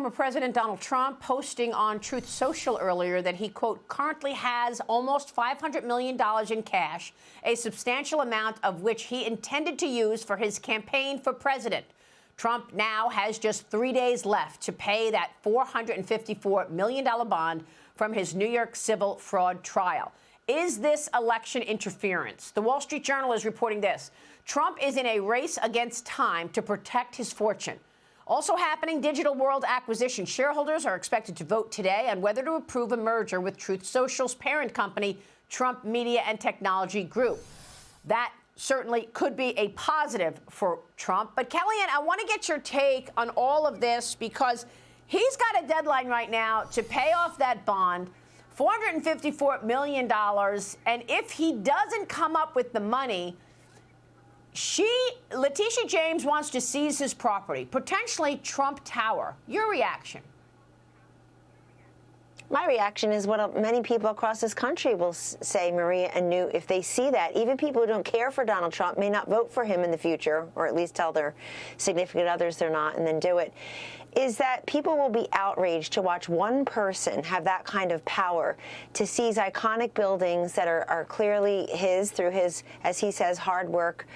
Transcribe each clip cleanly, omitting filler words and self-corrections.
former President Donald Trump posting on Truth Social earlier that he, quote, currently has almost $500 million in cash, a substantial amount of which he intended to use for his campaign for president. Trump now has just 3 days left to pay that $454 million bond from his New York civil fraud trial. Is this election interference? The Wall Street Journal is reporting this. Trump is in a race against time to protect his fortune. Also happening, Digital World acquisition. Shareholders are expected to vote today on whether to approve a merger with Truth Social's parent company, Trump Media and Technology Group. That certainly could be a positive for Trump. But Kellyanne, I want to get your take on all of this because he's got a deadline right now to pay off that bond, $454 million. And if he doesn't come up with the money, Letitia James wants to seize his property, potentially Trump Tower. Your reaction? My reaction is what many people across this country will say, Maria and Newt, if they see that. Even people who don't care for Donald Trump may not vote for him in the future, or at least tell their significant others they're not and then do it, is that people will be outraged to watch one person have that kind of power to seize iconic buildings that are clearly his through his, as he says, hard work,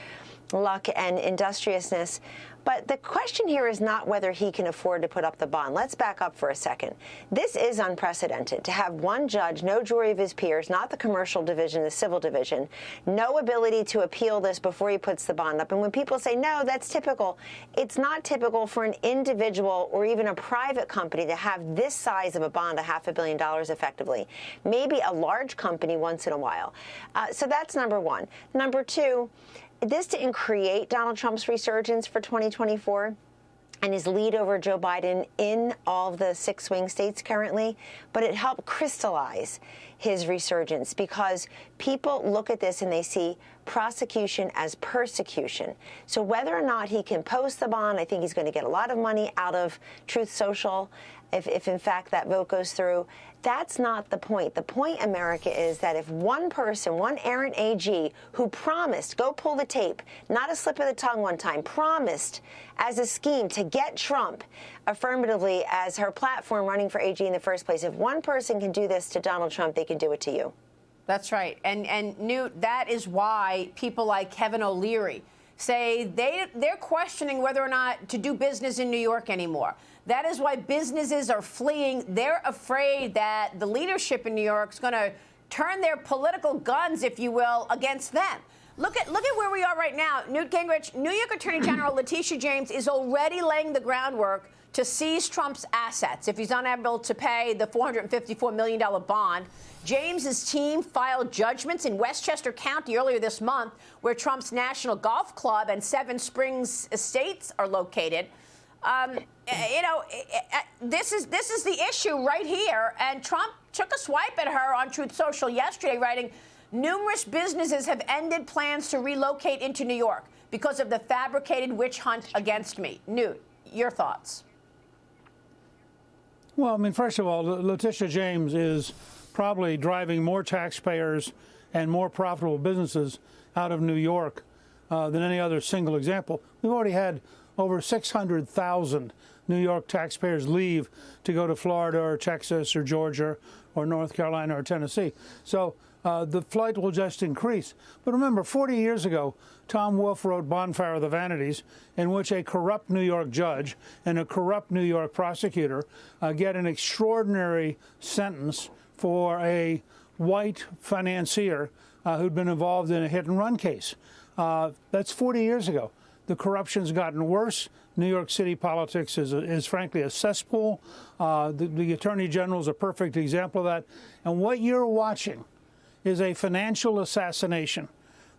luck, and industriousness. But the question here is not whether he can afford to put up the bond. Let's back up for a second. This is unprecedented, to have one judge, no jury of his peers, not the commercial division, the civil division, no ability to appeal this before he puts the bond up. And when people say, no, that's typical, it's not typical for an individual or even a private company to have this size of a bond, $500 million effectively. Maybe a large company once in a while. So that's number one. Number two, this didn't create Donald Trump's resurgence for 2024 and his lead over Joe Biden in all of the 6 swing states currently, but it helped crystallize his resurgence because people look at this and they see prosecution as persecution. So whether or not he can post the bond, I think he's going to get a lot of money out of Truth Social if in fact that vote goes through. That's not the point. The point, America, is that if one person, one errant AG who promised, go pull the tape, not a slip of the tongue one time, promised as a scheme to get Trump affirmatively as her platform running for AG in the first place, if one person can do this to Donald Trump, they can do it to you. That's right. And Newt, that is why people like Kevin O'Leary say they're questioning whether or not to do business in New York anymore. That is why businesses are fleeing. They're afraid that the leadership in New York is going to turn their political guns, if you will, against them. Look at where we are right now. Newt Gingrich, New York Attorney General Letitia James is already laying the groundwork to seize Trump's assets if he's unable to pay the $454 million bond. James's team filed judgments in Westchester County earlier this month, where Trump's National Golf Club and Seven Springs estates are located. This is the issue right here. And Trump took a swipe at her on Truth Social yesterday, writing, numerous businesses have ended plans to relocate into New York because of the fabricated witch hunt against me. Newt, your thoughts? Well, I mean, first of all, Letitia James is probably driving more taxpayers and more profitable businesses out of New York than any other single example. We've already had over 600,000 New York taxpayers leave to go to Florida or Texas or Georgia or North Carolina or Tennessee. So the flight will just increase. But remember, 40 years ago, Tom Wolfe wrote Bonfire of the Vanities, in which a corrupt New York judge and a corrupt New York prosecutor get an extraordinary sentence for a white financier who'd been involved in a hit-and-run case. That's 40 years ago. The corruption's gotten worse. New York City politics is frankly a cesspool. The Attorney General is a perfect example of that. And what you're watching is a financial assassination.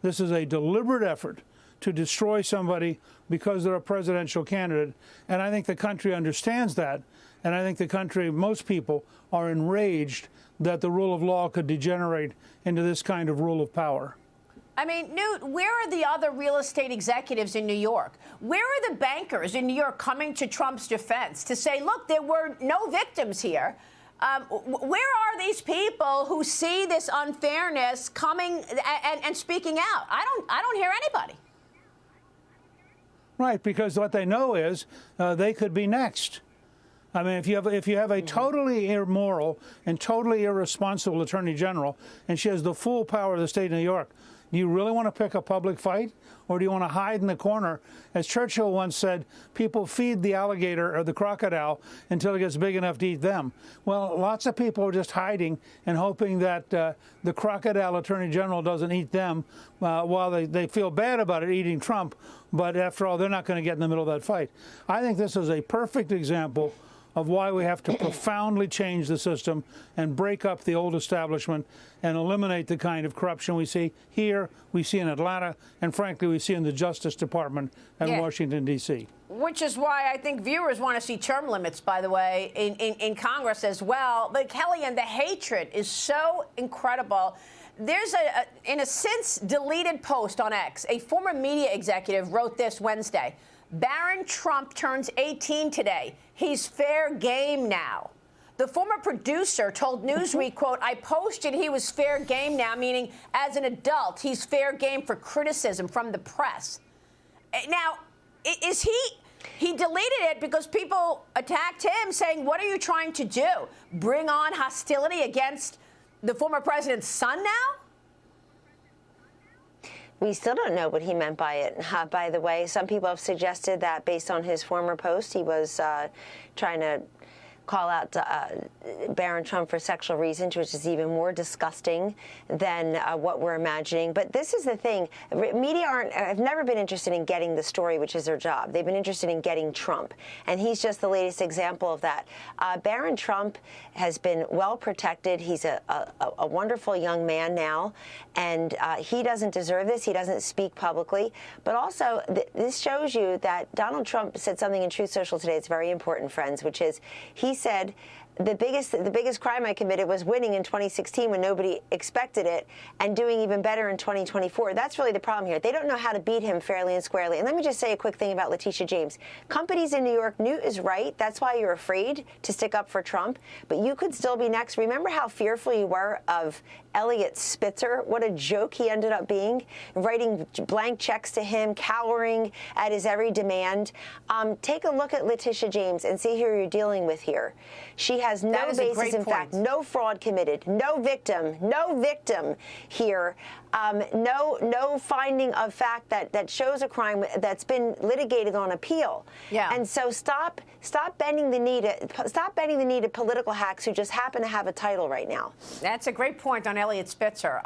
This is a deliberate effort to destroy somebody because they're a presidential candidate. And I think the country understands that. And I think the country, most people, are enraged that the rule of law could degenerate into this kind of rule of power. I mean, Newt, where are the other real estate executives in New York? Where are the bankers in New York coming to Trump's defense to say, look, there were no victims here? Where are these people who see this unfairness coming and speaking out? I don't hear anybody. Right, because what they know is they could be next. I mean, if you have a totally immoral and totally irresponsible attorney general, and she has the full power of the state of New York, do you really want to pick a public fight, or do you want to hide in the corner? As Churchill once said, people feed the alligator or the crocodile until it gets big enough to eat them. Well, lots of people are just hiding and hoping that the crocodile attorney general doesn't eat them while they feel bad about it eating Trump. But after all, they're not going to get in the middle of that fight. I think this is a perfect example of why we have to profoundly change the system and break up the old establishment and eliminate the kind of corruption we see here, we see in Atlanta, and frankly, we see in the Justice Department at Washington, D.C. Which is why I think viewers want to see term limits, by the way, in Congress as well. But Kellyanne, the hatred is so incredible. There's in a since deleted post on X, a former media executive wrote this Wednesday. Barron Trump turns 18 today. He's fair game now. The former producer told Newsweek, quote, I posted he was fair game now, meaning as an adult, he's fair game for criticism from the press. Now, is he deleted it because people attacked him saying, what are you trying to do? Bring on hostility against the former president's son now? We still don't know what he meant by it. By the way, some people have suggested that based on his former post, he was trying to call out Barron Trump for sexual reasons, which is even more disgusting than what we're imagining. But this is the thing. Media have never been interested in getting the story, which is their job. They've been interested in getting Trump. And he's just the latest example of that. Barron Trump has been well protected. He's a wonderful young man now. And he doesn't deserve this. He doesn't speak publicly. But also, this shows you that Donald Trump said something in Truth Social today that's very important, friends, which is he said the biggest crime I committed was winning in 2016 when nobody expected it and doing even better in 2024. That's really the problem here. They don't know how to beat him fairly and squarely. And let me just say a quick thing about Letitia James. Companies in New York, Newt is right. That's why you're afraid to stick up for Trump. But you could still be next. Remember how fearful you were of Elliot Spitzer? What a joke he ended up being, writing blank checks to him, cowering at his every demand. Take a look at Letitia James and see who you're dealing with here. She has no basis in fact, no fraud committed, no victim here, no finding of fact that shows a crime that's been litigated on appeal. Yeah. And so stop bending the knee to political hacks who just happen to have a title right now. That's a great point on Elliot Spitzer.